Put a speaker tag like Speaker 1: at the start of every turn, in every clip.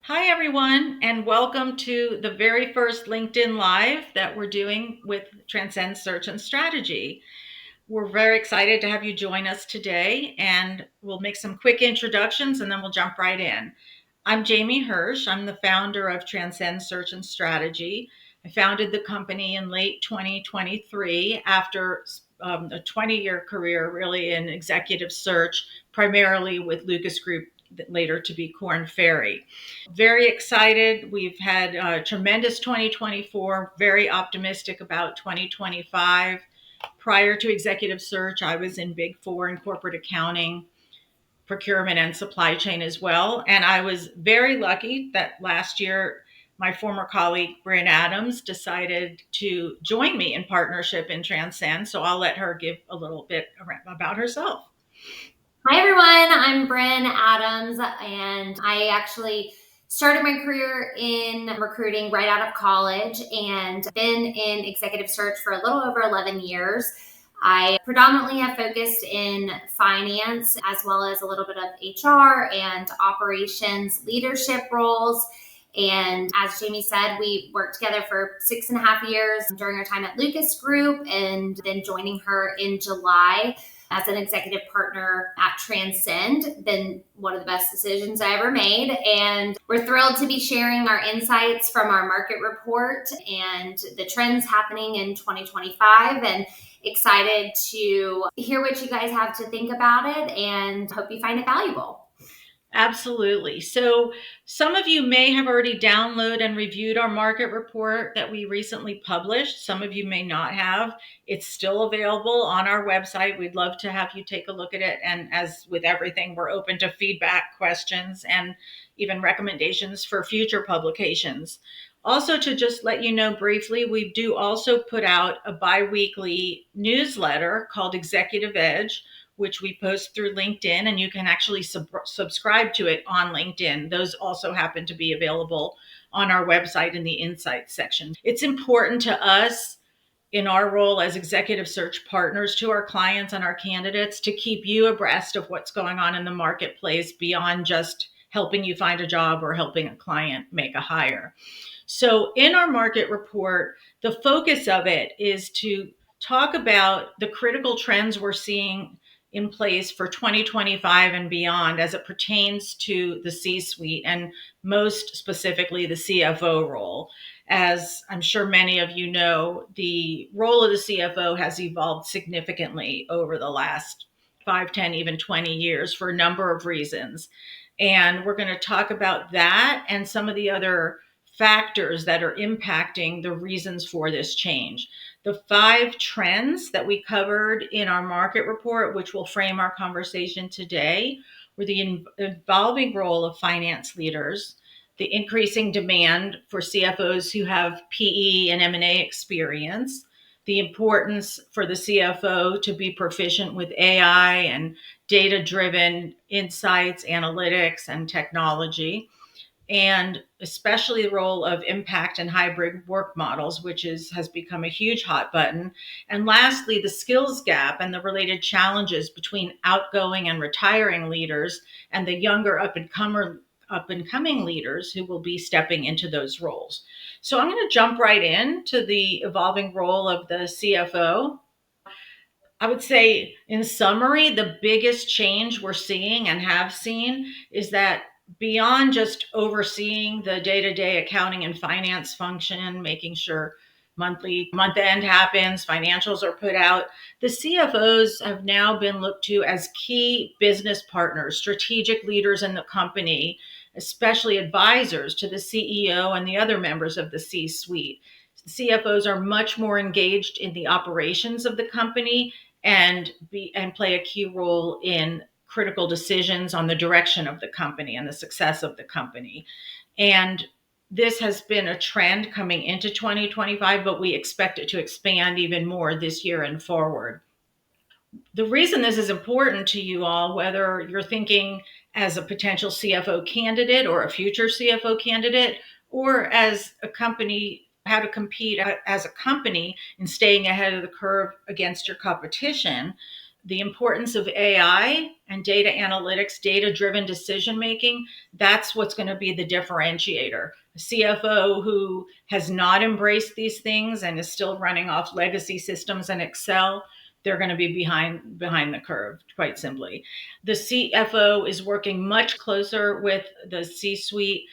Speaker 1: Hi, everyone, and welcome to the very first LinkedIn Live that we're doing with Transcend Search and Strategy. We're very excited to have you join us today, and we'll make some quick introductions and then we'll jump right in. I'm Jamie Hirsch. I'm the founder of Transcend Search and Strategy. I founded the company in late 2023 after a 20-year career really in executive search, primarily with Lucas Group, later to be Korn Ferry. Very excited. We've had a tremendous 2024, very optimistic about 2025. Prior to executive search, I was in Big Four in corporate accounting, procurement, and supply chain as well. And I was very lucky that last year, my former colleague, Bryn Adams, decided to join me in partnership in Transcend. So I'll let her give a little bit about herself.
Speaker 2: Hi, everyone. I'm Bryn Adams, and I actually started my career in recruiting right out of college and been in executive search for a little over 11 years. I predominantly have focused in finance as well as a little bit of HR and operations leadership roles. And as Jamie said, we worked together for 6.5 years during our time at Lucas Group and then joining her in July as an executive partner at Transcend. Been one of the best decisions I ever made. And we're thrilled to be sharing our insights from our market report and the trends happening in 2025 and excited to hear what you guys have to think about it and hope you find it valuable.
Speaker 1: Absolutely. So, some of you may have already downloaded and reviewed our market report that we recently published. Some of you may not have. It's still available on our website. We'd love to have you take a look at it. And as with everything, we're open to feedback, questions, and even recommendations for future publications. Also, to just let you know briefly, we do also put out a bi-weekly newsletter called Executive Edge, which we post through LinkedIn, and you can actually subscribe to it on LinkedIn. Those also happen to be available on our website in the Insights section. It's important to us in our role as executive search partners to our clients and our candidates to keep you abreast of what's going on in the marketplace beyond just helping you find a job or helping a client make a hire. So, in our market report, the focus of it is to talk about the critical trends we're seeing in place for 2025 and beyond as it pertains to the C-suite and most specifically the CFO role. As I'm sure many of you know, the role of the CFO has evolved significantly over the last 5, 10, even 20 years for a number of reasons. And we're going to talk about that and some of the other factors that are impacting the reasons for this change. The 5 trends that we covered in our market report, which will frame our conversation today, were the evolving role of finance leaders, the increasing demand for CFOs who have PE and M&A experience, the importance for the CFO to be proficient with AI and data-driven insights, analytics, and technology, and especially the role of impact and hybrid work models, which has become a huge hot button. And lastly, the skills gap and the related challenges between outgoing and retiring leaders and the younger up and coming leaders who will be stepping into those roles. So I'm going to jump right into the evolving role of the CFO. I would say, in summary, the biggest change we're seeing and have seen is that beyond just overseeing the day to day accounting and finance function, making sure month end happens, financials are put out, the CFOs have now been looked to as key business partners, strategic leaders in the company, especially advisors to the CEO and the other members of the C suite. CFOs are much more engaged in the operations of the company and play a key role in critical decisions on the direction of the company and the success of the company. And this has been a trend coming into 2025, but we expect it to expand even more this year and forward. The reason this is important to you all, whether you're thinking as a potential CFO candidate or a future CFO candidate, or as a company, how to compete as a company in staying ahead of the curve against your competition, the importance of AI and data analytics, data driven decision making, that's what's going to be the differentiator. A CFO who has not embraced these things and is still running off legacy systems and Excel, they're going to be behind the curve, quite simply. The CFO is working much closer with the C-suite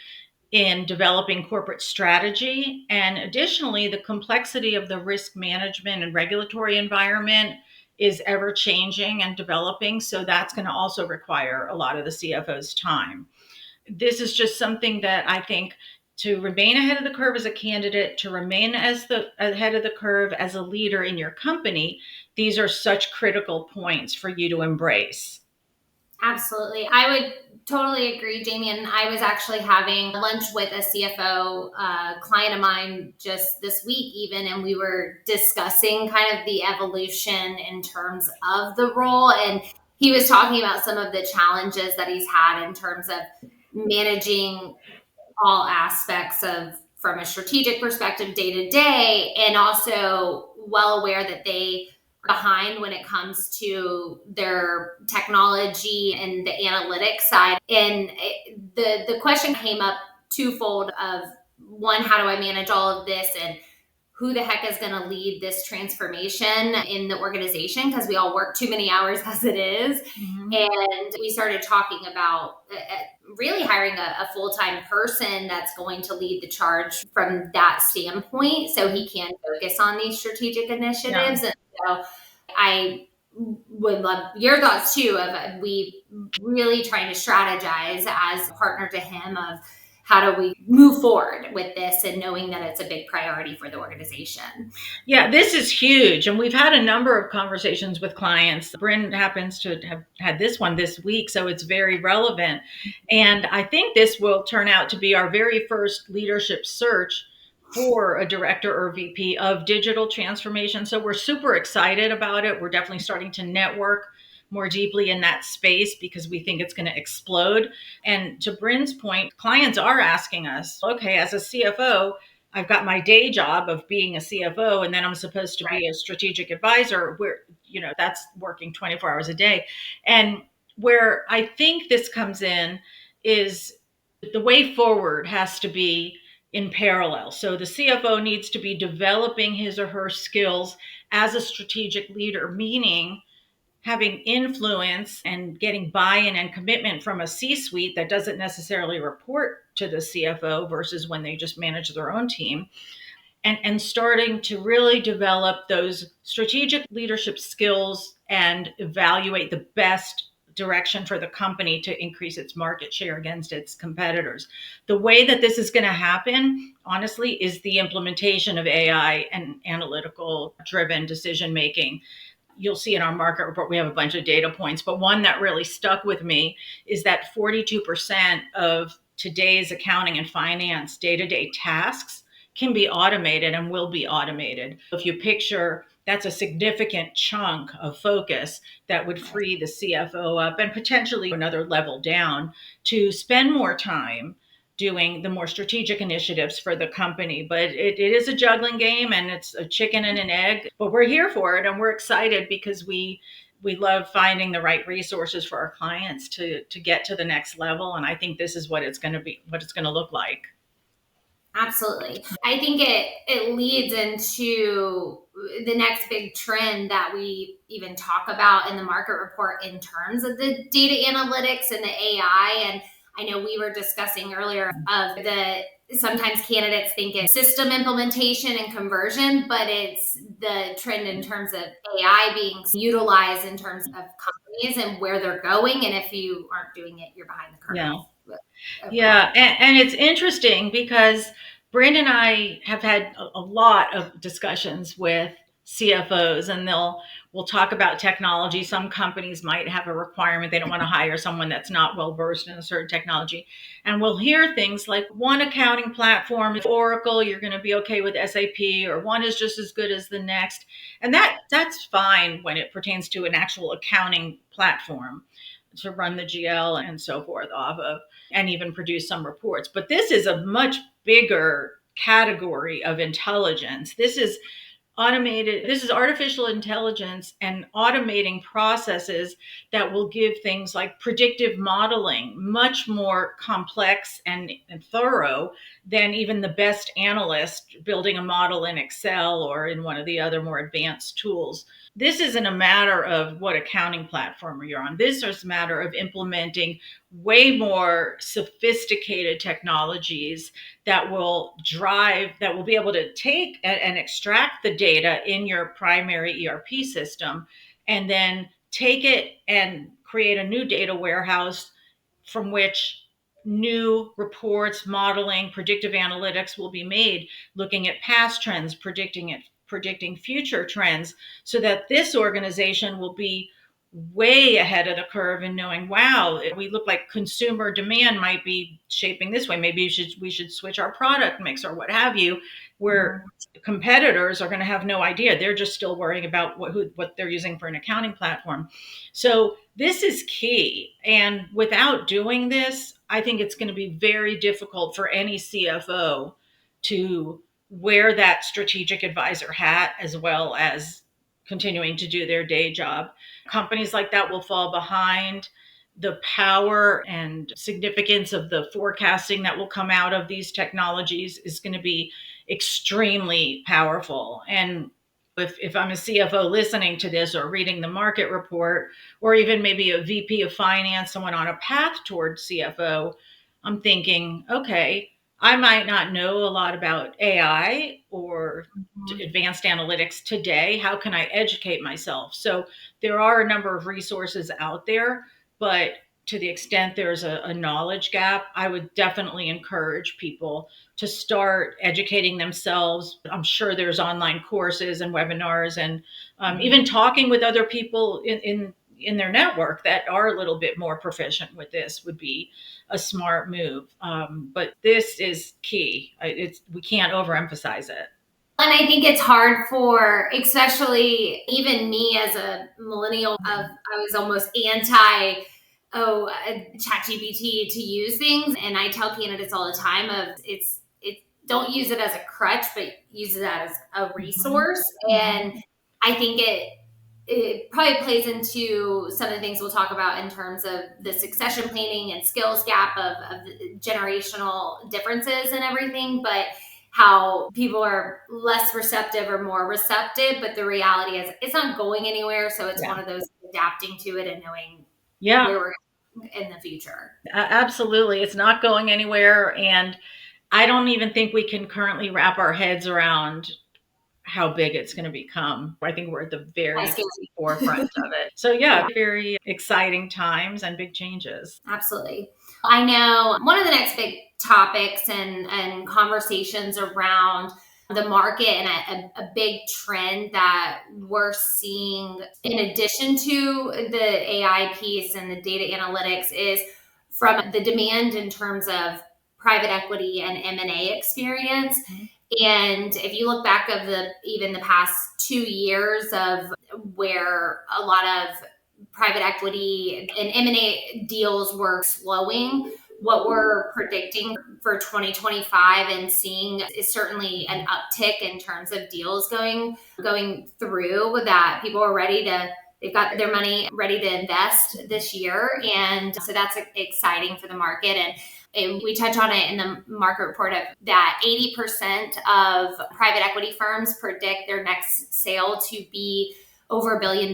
Speaker 1: in developing corporate strategy. And additionally, the complexity of the risk management and regulatory environment is ever changing and developing. So that's going to also require a lot of the CFO's time. This is just something that I think, to remain ahead of the curve as a candidate, to remain as the ahead of the curve as a leader in your company, these are such critical points for you to embrace.
Speaker 2: Absolutely. I would totally agree, Jamie. And I was actually having lunch with a CFO client of mine just this week, even, and we were discussing kind of the evolution in terms of the role. And he was talking about some of the challenges that he's had in terms of managing all aspects of, from a strategic perspective, day to day, and also well aware that they behind when it comes to their technology and the analytics side. And the question came up twofold: of one, how do I manage all of this, and who the heck is going to lead this transformation in the organization, because we all work too many hours as it is. Mm-hmm. And we started talking about really hiring a full-time person that's going to lead the charge from that standpoint, so he can focus on these strategic initiatives. Yeah. And so I would love your thoughts too, of we really trying to strategize as a partner to him of how do we move forward with this, and knowing that it's a big priority for the organization.
Speaker 1: Yeah, this is huge. And we've had a number of conversations with clients. Bryn happens to have had this one this week, so it's very relevant. And I think this will turn out to be our very first leadership search for a director or VP of digital transformation. So we're super excited about it. We're definitely starting to network more deeply in that space because we think it's going to explode. And to Bryn's point, clients are asking us, okay, as a CFO, I've got my day job of being a CFO, and then I'm supposed to be a strategic advisor where, that's working 24 hours a day. And where I think this comes in is the way forward has to be in parallel. So the CFO needs to be developing his or her skills as a strategic leader, meaning having influence and getting buy-in and commitment from a C-suite that doesn't necessarily report to the CFO versus when they just manage their own team, and starting to really develop those strategic leadership skills and evaluate the best direction for the company to increase its market share against its competitors. The way that this is going to happen, honestly, is the implementation of AI and analytical driven decision making. You'll see in our market report, we have a bunch of data points, but one that really stuck with me is that 42% of today's accounting and finance day-to-day tasks can be automated and will be automated. If you picture, that's a significant chunk of focus that would free the CFO up and potentially another level down to spend more time doing the more strategic initiatives for the company. But it is a juggling game, and it's a chicken and an egg, but we're here for it. And we're excited because we love finding the right resources for our clients to get to the next level. And I think this is what it's going to be, what it's going to look like.
Speaker 2: Absolutely. I think it leads into the next big trend that we even talk about in the market report in terms of the data analytics and the AI. And I know we were discussing earlier of sometimes candidates think it's system implementation and conversion, but it's the trend in terms of AI being utilized in terms of companies and where they're going. And if you aren't doing it, you're behind the curve.
Speaker 1: Yeah. Yeah. And it's interesting because Bryn and I have had a lot of discussions with CFOs, and we'll talk about technology. Some companies might have a requirement. They don't want to hire someone that's not well versed in a certain technology. And we'll hear things like one accounting platform, Oracle, you're going to be okay with SAP, or one is just as good as the next. And that's fine when it pertains to an actual accounting platform to run the GL and so forth off of, and even produce some reports. But this is a much bigger category of intelligence. This is automated, this is artificial intelligence and automating processes that will give things like predictive modeling much more complex and thorough than even the best analyst building a model in Excel or in one of the other more advanced tools. This isn't a matter of what accounting platform you're on. This is a matter of implementing way more sophisticated technologies that will be able to take and extract the data in your primary ERP system and then take it and create a new data warehouse from which new reports, modeling, predictive analytics will be made, looking at past trends, predicting future trends, so that this organization will be way ahead of the curve and knowing, wow, we look like consumer demand might be shaping this way. Maybe we should switch our product mix or what have you, where competitors are going to have no idea. They're just still worrying about what they're using for an accounting platform. So this is key. And without doing this, I think it's going to be very difficult for any CFO to wear that strategic advisor hat as well as continuing to do their day job. Companies like that will fall behind. The power and significance of the forecasting that will come out of these technologies is going to be extremely powerful. And if I'm a CFO listening to this or reading the market report, or even maybe a VP of finance, someone on a path towards CFO, I'm thinking, okay, I might not know a lot about AI or advanced analytics today. How can I educate myself? So there are a number of resources out there, but to the extent there's a knowledge gap, I would definitely encourage people to start educating themselves. I'm sure there's online courses and webinars and even talking with other people in their network that are a little bit more proficient with this would be a smart move. But this is key. We can't overemphasize it.
Speaker 2: And I think it's hard for, especially even me as a millennial, I was almost anti, ChatGPT to use things. And I tell candidates all the time of don't use it as a crutch, but use it as a resource. And I think it probably plays into some of the things we'll talk about in terms of the succession planning and skills gap of the generational differences and everything. But how people are less receptive or more receptive, but the reality is it's not going anywhere. So it's one of those adapting to it and knowing where we're in the future.
Speaker 1: Absolutely. It's not going anywhere. And I don't even think we can currently wrap our heads around how big it's going to become. I think we're at the very forefront of it. So very exciting times and big changes.
Speaker 2: Absolutely. I know one of the next big topics and conversations around the market and a big trend that we're seeing in addition to the AI piece and the data analytics is from the demand in terms of private equity and M&A experience. And if you look back of even the past 2 years of where a lot of private equity and M&A deals were slowing, what we're predicting for 2025 and seeing is certainly an uptick in terms of deals going through, that people are they've got their money ready to invest this year. And so that's exciting for the market. And we touch on it in the market report of that 80% of private equity firms predict their next sale to be over $1 billion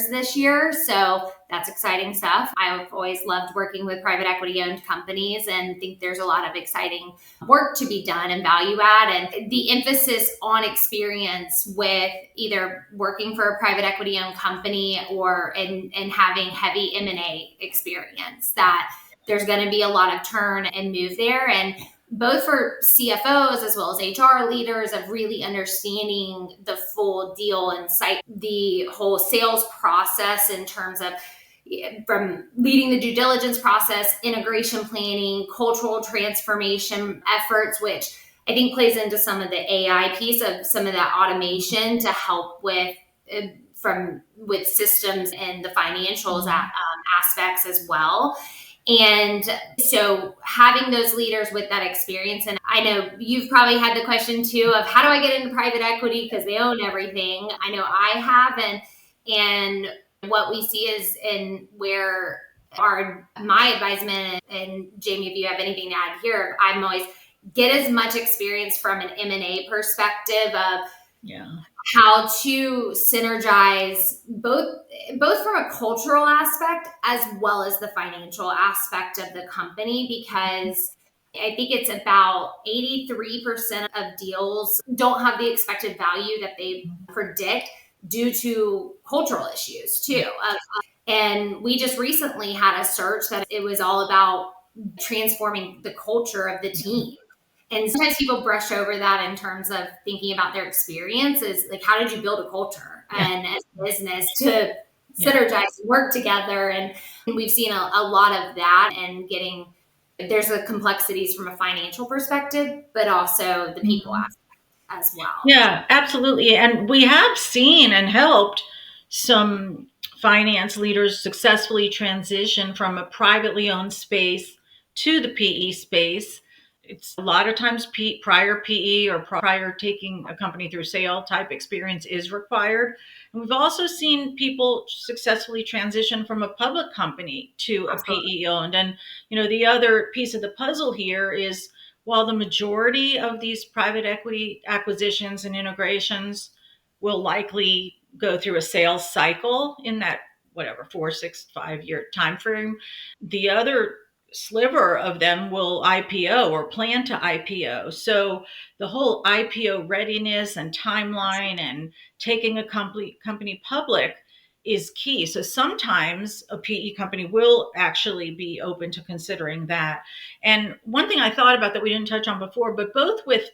Speaker 2: this year. So that's exciting stuff. I've always loved working with private equity owned companies and think there's a lot of exciting work to be done and value add. And the emphasis on experience with either working for a private equity owned company or and having heavy M&A experience, that there's going to be a lot of turn and move there. And both for CFOs as well as HR leaders of really understanding the full deal and the whole sales process in terms of from leading the due diligence process, integration planning, cultural transformation efforts, which I think plays into some of the AI piece of some of that automation to help with systems and the financials aspects as well. And so having those leaders with that experience, and I know you've probably had the question too of how do I get into private equity because they own everything. I know I have, and what we see is in where my advisement, and Jamie, if you have anything to add here, I'm always get as much experience from an M&A perspective of how to synergize both from a cultural aspect as well as the financial aspect of the company, because I think it's about 83% of deals don't have the expected value that they predict due to cultural issues too. And we just recently had a search that it was all about transforming the culture of the team. And sometimes people brush over that in terms of thinking about their experiences, like how did you build a culture and as a business to synergize and work together. And we've seen a lot of that, and there's the complexities from a financial perspective, but also the people aspect as well.
Speaker 1: Yeah, absolutely. And we have seen and helped some finance leaders successfully transition from a privately owned space to the PE space. It's a lot of times prior PE or prior taking a company through sale type experience is required. And we've also seen people successfully transition from a public company to a PE owned. And, the other piece of the puzzle here is while the majority of these private equity acquisitions and integrations will likely go through a sales cycle in that 4, 6, 5 year time frame, the other sliver of them will IPO or plan to IPO. So the whole IPO readiness and timeline and taking a company public is key. So sometimes a PE company will actually be open to considering that. And one thing I thought about that we didn't touch on before, but both with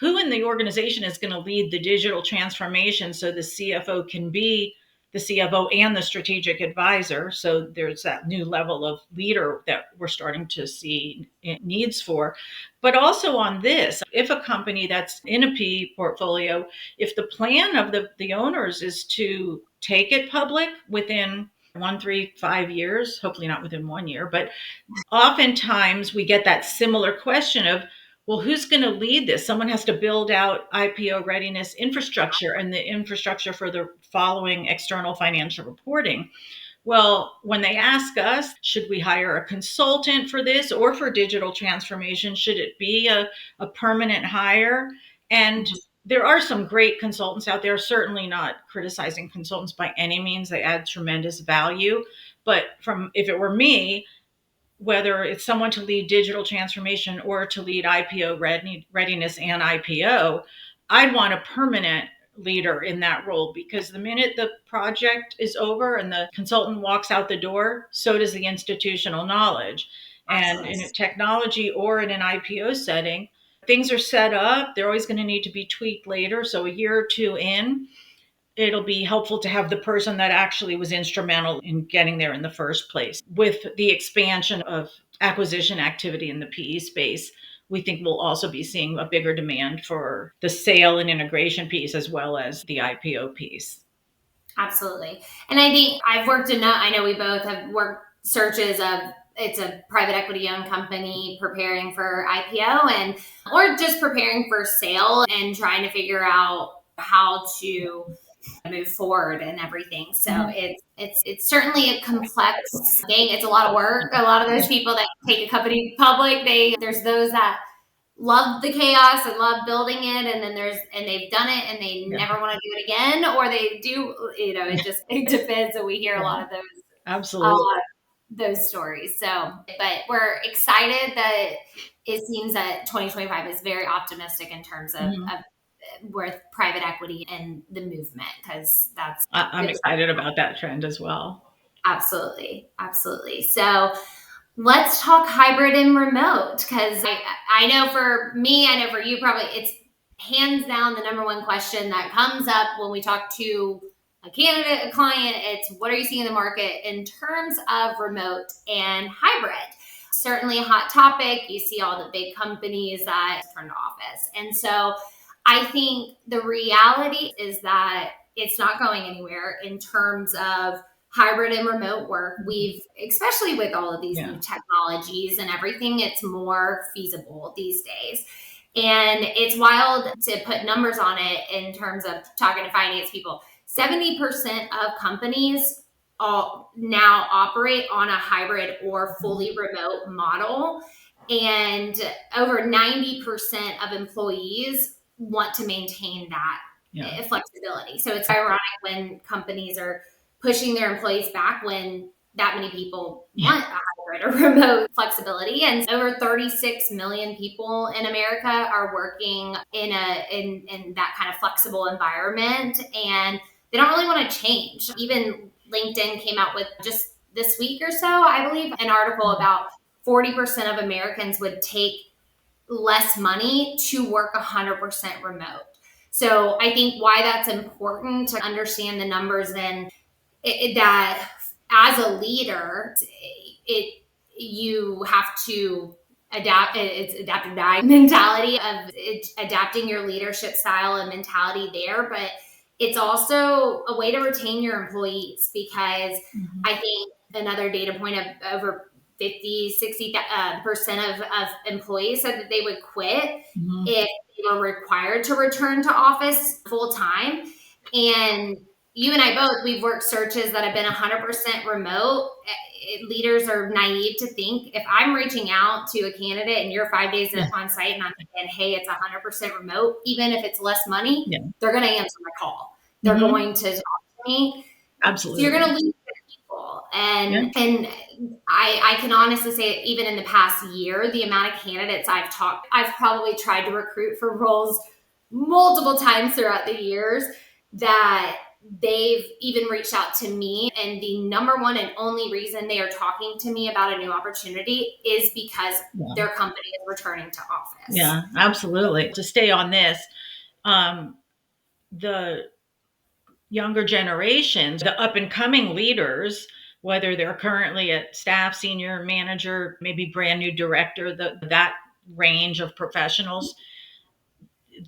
Speaker 1: who in the organization is going to lead the digital transformation so the CFO can be the CFO and the strategic advisor. So there's that new level of leader that we're starting to see needs for. But also on this, if a company that's in a PE portfolio, if the plan of the owners is to take it public within 1, 3, 5 years, hopefully not within 1 year, but oftentimes we get that similar question of, well, who's going to lead this? Someone has to build out IPO readiness infrastructure and the infrastructure for the following external financial reporting. Well, when they ask us, should we hire a consultant for this or for digital transformation? Should it be a permanent hire? And there are some great consultants out there, certainly not criticizing consultants by any means. They add tremendous value. But if it were me, whether it's someone to lead digital transformation or to lead IPO readiness and IPO, I'd want a permanent leader in that role, because the minute the project is over and the consultant walks out the door, so does the institutional knowledge. And in a technology or in an IPO setting, things are set up. They're always going to need to be tweaked later. So a year or two in, it'll be helpful to have the person that actually was instrumental in getting there in the first place. With the expansion of acquisition activity in the PE space, we think we'll also be seeing a bigger demand for the sale and integration piece as well as the IPO piece.
Speaker 2: Absolutely. And I think I know we both have worked searches of, it's a private equity owned company preparing for IPO or just preparing for sale and trying to figure out how to move forward and everything. So it's certainly a complex thing. It's a lot of work. A lot of those people that take a company public, there's those that love the chaos and love building it, and then they've done it and they never want to do it again, or they do, it depends. And we hear a lot of those
Speaker 1: absolutely
Speaker 2: those stories. So, but we're excited that it seems that 2025 is very optimistic in terms of with private equity and the movement, because
Speaker 1: I'm excited about that trend as well.
Speaker 2: Absolutely. So let's talk hybrid and remote, because I know for me, I know for you, probably it's hands down the number one question that comes up when we talk to a candidate, a client. It's what are you seeing in the market in terms of remote and hybrid? Certainly a hot topic. You see all the big companies that turn to office. And so I think the reality is that it's not going anywhere in terms of hybrid and remote work, we've, especially with all of these
Speaker 1: Yeah.
Speaker 2: new technologies and everything, it's more feasible these days. And it's wild to put numbers on it in terms of talking to finance people. 70% of companies all now operate on a hybrid or fully remote model. And over 90% of employees want to maintain that flexibility. So it's ironic when companies are pushing their employees back when that many people want a hybrid or remote flexibility. And over 36 million people in America are working in that kind of flexible environment, and they don't really want to change. Even LinkedIn came out with just this week or so, I believe, an article about 40% of Americans would take less money to work 100% remote. So I think why that's important to understand the numbers and that as a leader, you have to adapt. It's adapt or die mentality of adapting your leadership style and mentality there, but it's also a way to retain your employees, because I think another data point of over 50-60% of employees said that they would quit if they were required to return to office full time. And you and I both, we've worked searches that have been 100% remote. Leaders are naive to think if I'm reaching out to a candidate and you're 5 days on site and I'm saying, hey, it's 100% remote, even if it's less money, they're going to answer my call. They're going to talk to me.
Speaker 1: Absolutely.
Speaker 2: So you're going to lose people. And I can honestly say, even in the past year, the amount of candidates I've probably tried to recruit for roles multiple times throughout the years, that they've even reached out to me, and the number one and only reason they are talking to me about a new opportunity is because their company is returning to office.
Speaker 1: Yeah, absolutely. To stay on this, the younger generations, the up and coming leaders, whether they're currently at staff, senior manager, maybe brand new director, that range of professionals,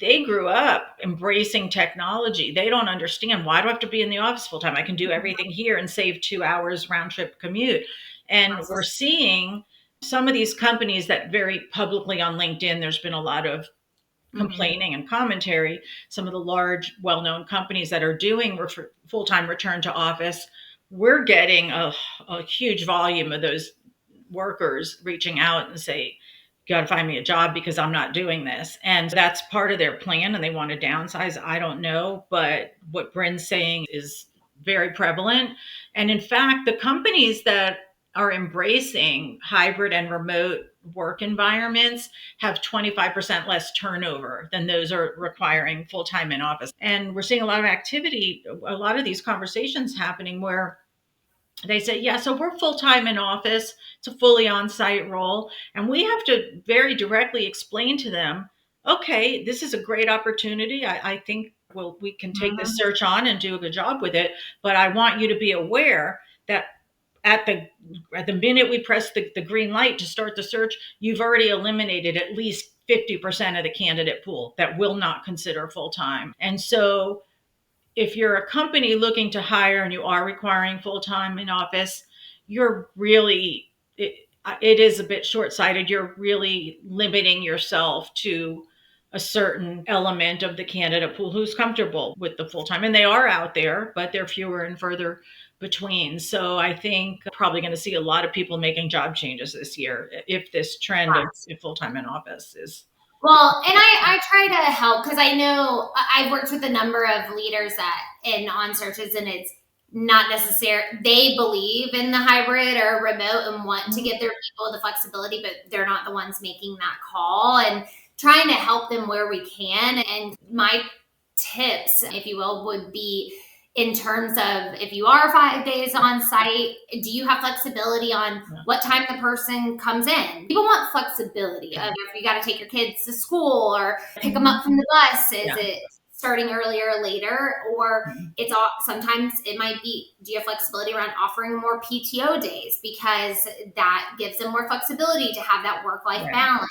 Speaker 1: they grew up embracing technology. They don't understand, why do I have to be in the office full time? I can do everything here and save 2 hours round trip commute. And we're seeing some of these companies that very publicly on LinkedIn, there's been a lot of complaining and commentary. Some of the large, well-known companies that are doing full-time return to office, we're getting a huge volume of those workers reaching out and say, you got to find me a job because I'm not doing this. And that's part of their plan, and they want to downsize. I don't know, but what Bryn's saying is very prevalent. And in fact, the companies that are embracing hybrid and remote work environments have 25% less turnover than those are requiring full-time in office. And we're seeing a lot of activity, a lot of these conversations happening where they say, yeah, so we're full-time in office. It's a fully on-site role. And we have to very directly explain to them, okay, this is a great opportunity. I think we can take this search on and do a good job with it. But I want you to be aware that at the minute we press the green light to start the search, you've already eliminated at least 50% of the candidate pool that will not consider full-time. And so if you're a company looking to hire and you are requiring full-time in office, you're really, it is a bit short-sighted. You're really limiting yourself to a certain element of the candidate pool who's comfortable with the full-time. And they are out there, but they're fewer and further between. So I think probably going to see a lot of people making job changes this year if this trend of full-time in office is.
Speaker 2: Well, and I try to help, because I know I've worked with a number of leaders on searches, and it's not necessary. They believe in the hybrid or remote and want to get their people the flexibility, but they're not the ones making that call, and trying to help them where we can. And my tips, if you will, would be in terms of, if you are 5 days on site, do you have flexibility on what time the person comes in? People want flexibility. If you got to take your kids to school or pick them up from the bus, is it starting earlier or later? Or sometimes it might be, do you have flexibility around offering more PTO days, because that gives them more flexibility to have that work-life balance?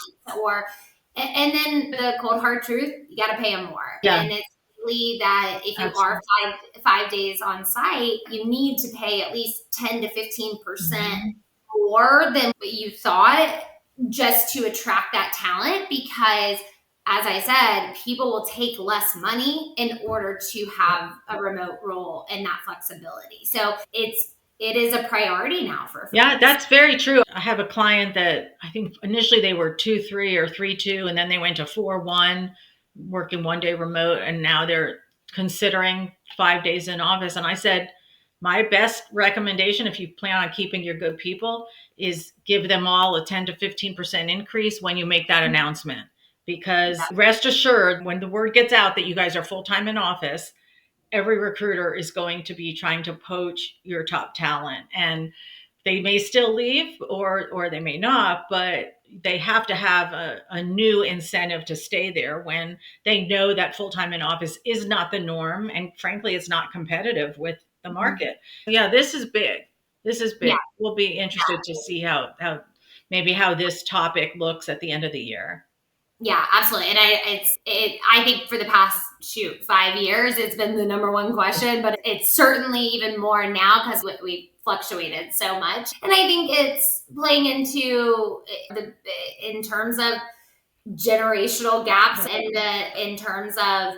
Speaker 2: And then the cold hard truth, you got to pay them more. And it's absolutely that if you are
Speaker 1: Absolutely.
Speaker 2: 5 days on site, you need to pay at least 10 to 15%
Speaker 1: Mhm.
Speaker 2: more than what you thought just to attract that talent because as I said, people will take less money in order to have a remote role and that flexibility. So it is a priority now for
Speaker 1: Yeah,
Speaker 2: folks.
Speaker 1: that's very true. I have a client that I think initially they were 2-3 or 3-2, and then they went to 4-1, working 1 day remote, and now they're considering 5 days in office. And I said, my best recommendation, if you plan on keeping your good people, is give them all a 10 to 15% increase when you make that announcement. Because rest assured, when the word gets out that you guys are full time in office, every recruiter is going to be trying to poach your top talent, and they may still leave or they may not, but they have to have a new incentive to stay there when they know that full-time in office is not the norm, and frankly it's not competitive with the
Speaker 2: Mhm.
Speaker 1: market. Yeah, this is big. This is
Speaker 2: Yeah,
Speaker 1: big. We'll be interested to see how maybe how this topic looks at the end of the year.
Speaker 2: yeah, absolutely. And I think for the past 5 years, it's been the number one question, but it's certainly even more now because we fluctuated so much. And I think it's playing into in terms of generational gaps and in terms of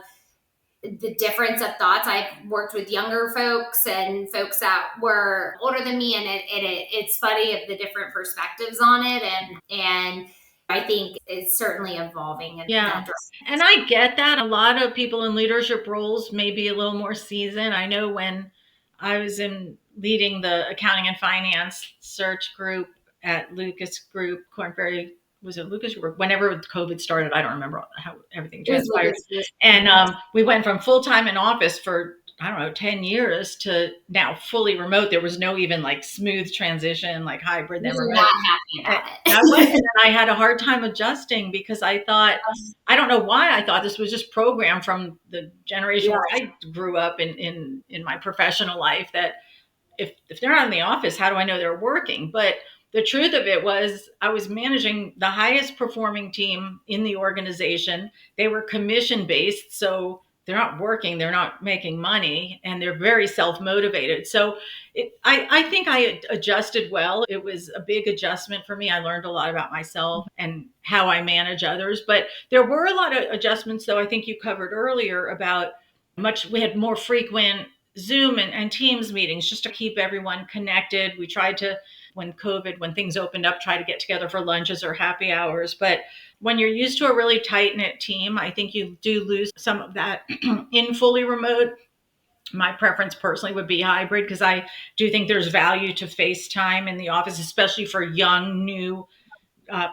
Speaker 2: the difference of thoughts. I've worked with younger folks and folks that were older than me, and it's funny of the different perspectives on it, and I think it's certainly evolving in
Speaker 1: Yeah.
Speaker 2: that direction.
Speaker 1: And I get that. A lot of people in leadership roles may be a little more seasoned. I know when I was in leading the accounting and finance search group at Lucas Group, Corn Ferry, was it Lucas Group? Whenever COVID started, I don't remember how everything
Speaker 2: It was
Speaker 1: transpired.
Speaker 2: Lucas.
Speaker 1: And we went from full time in office for, I don't know, 10 years to now fully remote. There was no even like smooth transition, like hybrid,
Speaker 2: We
Speaker 1: then
Speaker 2: were
Speaker 1: remote.
Speaker 2: not happy
Speaker 1: And
Speaker 2: about
Speaker 1: I went, and
Speaker 2: it.
Speaker 1: then I had a hard time adjusting because I thought, I don't know why I thought this was just programmed from the generation
Speaker 2: Yeah.
Speaker 1: where I grew up in my professional life, that if they're not in the office, how do I know they're working? But the truth of it was I was managing the highest performing team in the organization. They were commission based, so they're not working, they're not making money, and they're very self motivated. So I think I adjusted well. It was a big adjustment for me. I learned a lot about myself and how I manage others. But there were a lot of adjustments, though, I think you covered earlier about we had more frequent Zoom and Teams meetings just to keep everyone connected. We tried to, when things opened up, try to get together for lunches or happy hours. But when you're used to a really tight knit team, I think you do lose some of that in fully remote. My preference personally would be hybrid because I do think there's value to FaceTime in the office, especially for young, new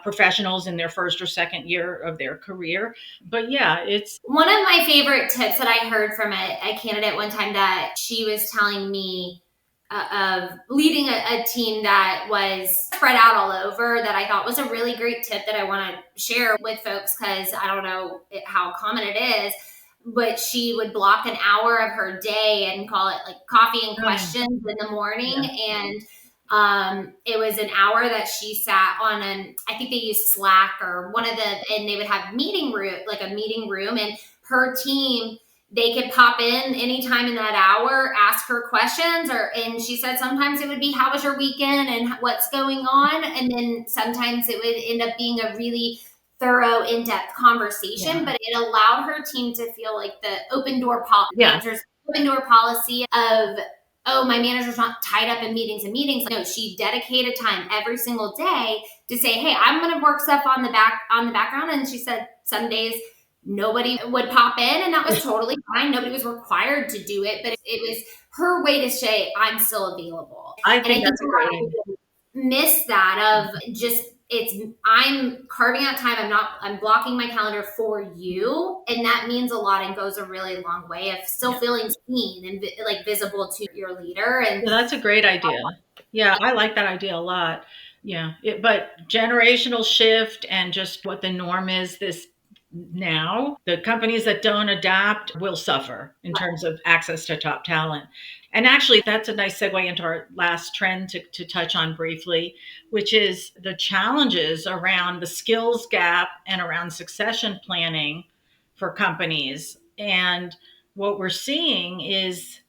Speaker 1: professionals in their first or second year of their career. But yeah, it's
Speaker 2: One of my favorite tips that I heard from a candidate one time that she was telling me of leading a team that was spread out all over that I thought was a really great tip that I want to share with folks because I don't know how common it is. But she would block an hour of her day and call it like coffee and questions in the morning.
Speaker 1: yeah,
Speaker 2: And it was an hour that she sat on an, I think they used Slack or one of the, and they would have meeting room, like a meeting room, and her team, they could pop in anytime in that hour, ask her questions, or, and she said sometimes it would be, how was your weekend and what's going on? And then sometimes it would end up being a really thorough, in-depth conversation,
Speaker 1: yeah,
Speaker 2: but it allowed her team to feel like the open door policy,
Speaker 1: yeah.
Speaker 2: managers open door policy of, oh, my manager's not tied up in meetings and meetings. No, she dedicated time every single day to say, hey, I'm going to work stuff on the background. And she said some days nobody would pop in, and that was totally fine. Nobody was required to do it, but it was her way to say, I'm still available.
Speaker 1: I
Speaker 2: And I
Speaker 1: think
Speaker 2: think
Speaker 1: that's a great idea.
Speaker 2: miss that of just I'm carving out time. I'm blocking my calendar for you, and that means a lot and goes a really long way of still
Speaker 1: Yeah.
Speaker 2: feeling seen and like visible to your leader. And
Speaker 1: Yeah, that's a great idea. Yeah, I like that idea a lot. Yeah, but generational shift and just what the norm is this now, the companies that don't adapt will suffer in terms of access to top talent. And actually, that's a nice segue into our last trend to touch on briefly, which is the challenges around the skills gap and around succession planning for companies. And what we're seeing is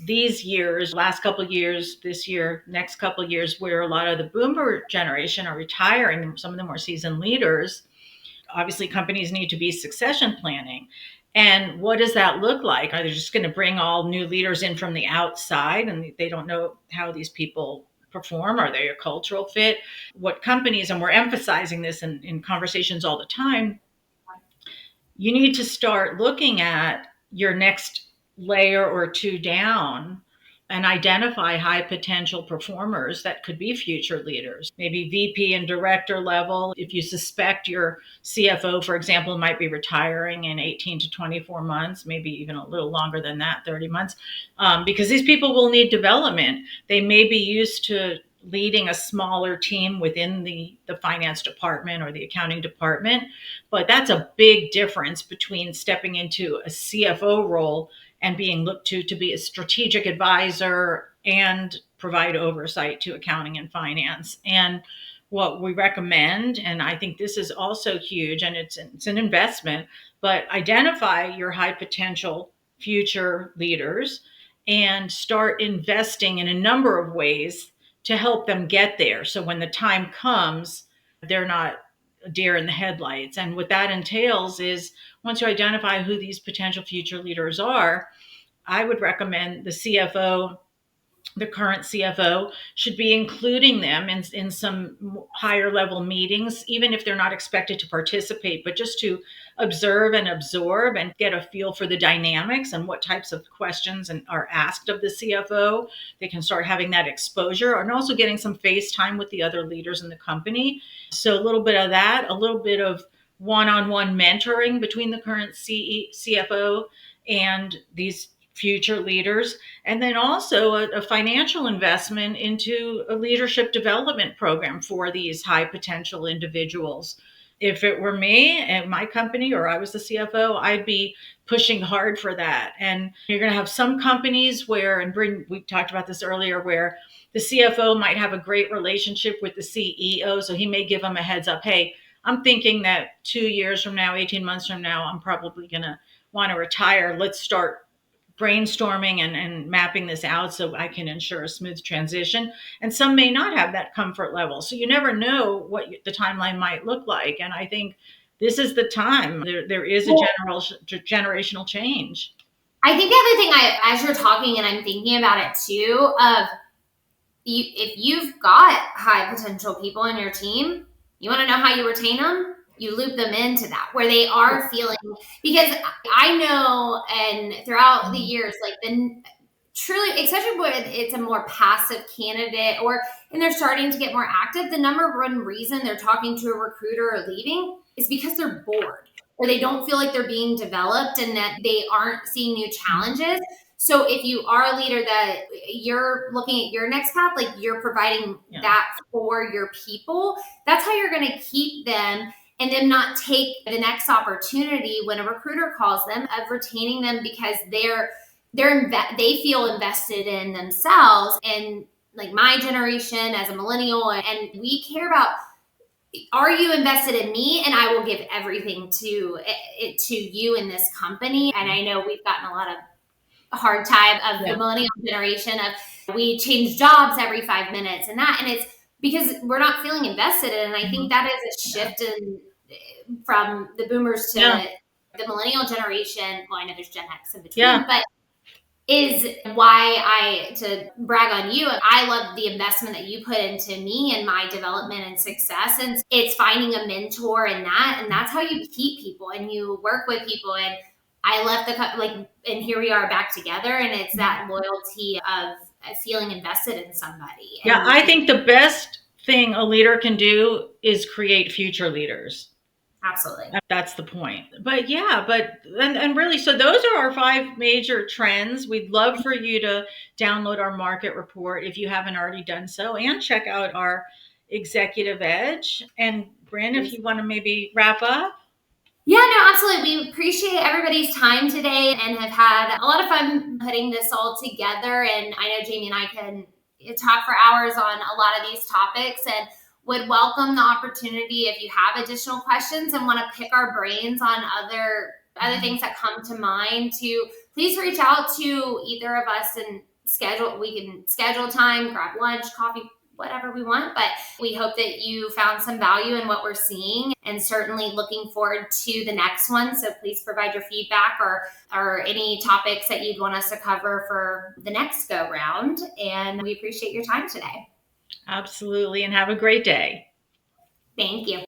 Speaker 1: these years, last couple of years, this year, next couple of years, where a lot of the boomer generation are retiring, some of the more seasoned leaders, obviously companies need to be succession planning. And what does that look like? Are they just going to bring all new leaders in from the outside and they don't know how these people perform? Are they a cultural fit? What companies, and we're emphasizing this in conversations all the time, you need to start looking at your next layer or two down and identify high potential performers that could be future leaders, maybe VP and director level. If you suspect your CFO, for example, might be retiring in 18 to 24 months, maybe even a little longer than that, 30 months, because these people will need development. They may be used to leading a smaller team within the finance department or the accounting department. But that's a big difference between stepping into a CFO role and being looked to be a strategic advisor and provide oversight to accounting and finance. And what we recommend, and I think this is also huge, and it's an investment, but identify your high potential future leaders and start investing in a number of ways to help them get there. So when the time comes, they're not a deer in the headlights. And what that entails is once you identify who these potential future leaders are, I would recommend the CFO, the current CFO, should be including them in some higher level meetings, even if they're not expected to participate, but just to observe and absorb and get a feel for the dynamics and what types of questions are asked of the CFO. They can start having that exposure and also getting some face time with the other leaders in the company. So a little bit of that, a little bit of one-on-one mentoring between the current CFO and these future leaders, and then also a financial investment into a leadership development program for these high potential individuals. If it were me and my company or I was the CFO, I'd be pushing hard for that. And you're going to have some companies where, and we talked about this earlier, where the CFO might have a great relationship with the CEO. So he may give them a heads up. Hey, I'm thinking that 2 years from now, 18 months from now, I'm probably going to want to retire. Let's start brainstorming and mapping this out so I can ensure a smooth transition. And some may not have that comfort level. So you never know what the timeline might look like. And I think this is the time. There is a generational change.
Speaker 2: I think the other thing as you're talking and I'm thinking about it too, of if you've got high potential people in your team, you want to know how you retain them? You loop them into that where they are feeling, because I know, and throughout the years, like truly, especially when it's a more passive candidate and they're starting to get more active, the number one reason they're talking to a recruiter or leaving is because they're bored or they don't feel like they're being developed and that they aren't seeing new challenges. So if you are a leader that you're looking at your next path, like you're providing that for your people, that's how you're going to keep them and then not take the next opportunity when a recruiter calls them of retaining them because they feel invested in themselves. And like my generation as a millennial, and we care about, are you invested in me? And I will give everything to you in this company. And I know we've gotten a lot of hard time of the millennial generation of we change jobs every 5 minutes and it's because we're not feeling invested in it. And I think that is a shift from the boomers to the millennial generation. Well, I know there's Gen X in between, but is why to brag on you, I love the investment that you put into me and my development and success. And it's finding a mentor and that's how you keep people and you work with people. And I left and here we are back together. And it's that loyalty of feeling invested in somebody.
Speaker 1: Yeah, I think the best thing a leader can do is create future leaders.
Speaker 2: Absolutely.
Speaker 1: That's the point. But and really, so those are our 5 major trends. We'd love for you to download our market report if you haven't already done so, and check out our executive edge. And Bryn, if you want to maybe wrap up.
Speaker 2: Yeah, no, absolutely. We appreciate everybody's time today and have had a lot of fun putting this all together. And I know Jamie and I can talk for hours on a lot of these topics and would welcome the opportunity if you have additional questions and want to pick our brains on other other things that come to mind, to please reach out to either of us and we can schedule time, grab lunch, coffee, whatever we want. But we hope that you found some value in what we're seeing, and certainly looking forward to the next one. So please provide your feedback or any topics that you'd want us to cover for the next go round. And we appreciate your time today.
Speaker 1: Absolutely. And have a great day.
Speaker 2: Thank you.